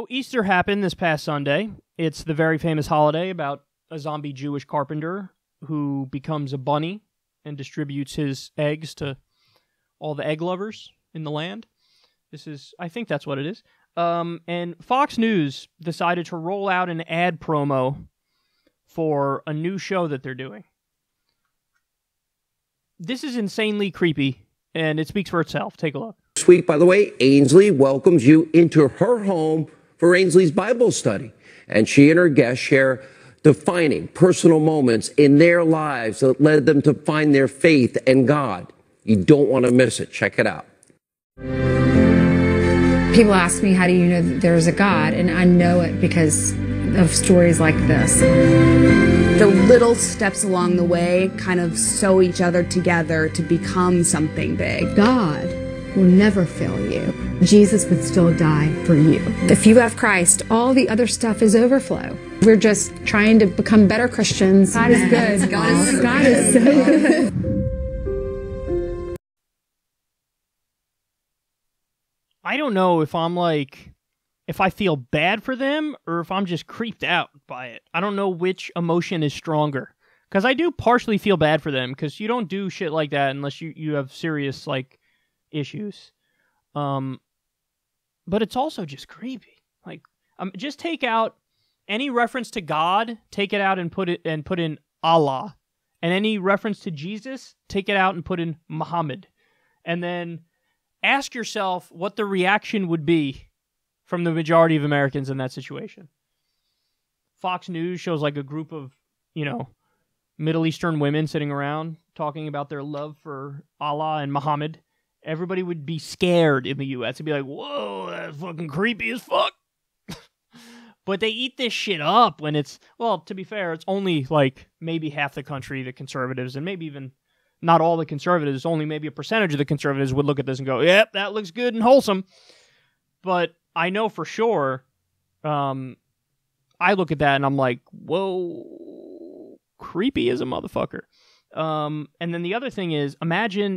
So Easter happened this past Sunday. It's the very famous holiday about a zombie Jewish carpenter who becomes a bunny and distributes his eggs to all the egg lovers in the land. I think that's what it is. And Fox News decided to roll out an ad promo for a new show that they're doing. This is insanely creepy, and it speaks for itself. Take a look. This week, by the way, Ainsley welcomes you into her home for Ainsley's Bible study. And she and her guests share defining personal moments in their lives that led them to find their faith in God. You don't want to miss it. Check it out. People ask me, how do you know that there's a God? And I know it because of stories like this. The little steps along the way kind of sew each other together to become something big. God will never fail you. Jesus would still die for you. If you have Christ, all the other stuff is overflow. We're just trying to become better Christians. God is good. God is so good. I don't know if I feel bad for them or if I'm just creeped out by it. I don't know which emotion is stronger. Because I do partially feel bad for them, because you don't do shit like that unless you have serious, issues. But it's also just creepy. Just take out any reference to God, take it out and put in Allah. And any reference to Jesus, take it out and put in Muhammad. And then ask yourself what the reaction would be from the majority of Americans in that situation. Fox News shows a group of, Middle Eastern women sitting around talking about their love for Allah and Muhammad. Everybody would be scared in the U.S. It'd be like, whoa, that's fucking creepy as fuck. But they eat this shit up when it's, well, to be fair, it's only maybe half the country, the conservatives, and maybe even not all the conservatives, only maybe a percentage of the conservatives would look at this and go, yep, that looks good and wholesome. But I know for sure, I look at that and I'm like, whoa, creepy as a motherfucker. And then the other thing is,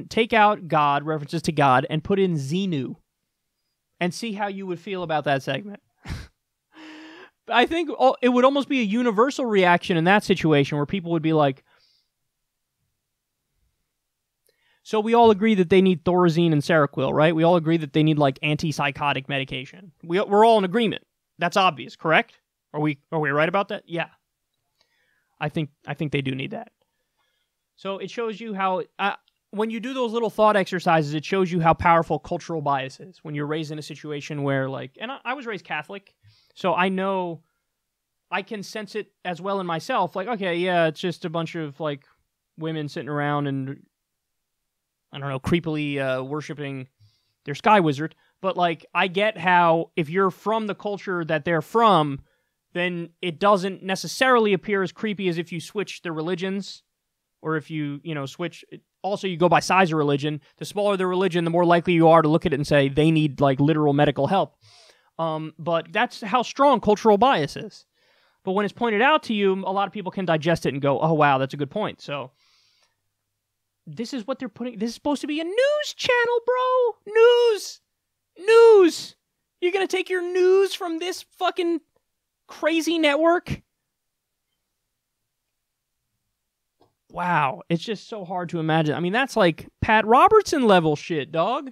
take out God, references to God, and put in Xenu, and see how you would feel about that segment. I think it would almost be a universal reaction in that situation where people would be like, so we all agree that they need Thorazine and Seroquel, right? We all agree that they need antipsychotic medication. We're all in agreement. That's obvious, correct? Are we right about that? Yeah. I think they do need that. So it shows you how, when you do those little thought exercises, it shows you how powerful cultural bias is. When you're raised in a situation where, and I was raised Catholic, so I know, I can sense it as well in myself. Okay, yeah, it's just a bunch of, women sitting around and, I don't know, creepily worshiping their sky wizard. But, I get how, if you're from the culture that they're from, then it doesn't necessarily appear as creepy as if you switch the religions. Or if you, switch, also you go by size of religion. The smaller the religion, the more likely you are to look at it and say they need literal medical help. But that's how strong cultural bias is. But when it's pointed out to you, a lot of people can digest it and go, oh wow, that's a good point. So this is what they're putting. This is supposed to be a news channel, bro. News. You're gonna take your news from this fucking crazy network? Wow, it's just so hard to imagine. I mean, that's Pat Robertson level shit, dog.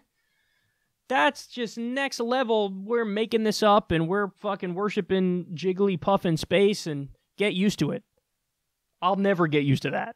That's just next level. We're making this up and we're fucking worshiping Jigglypuff in space, and get used to it. I'll never get used to that.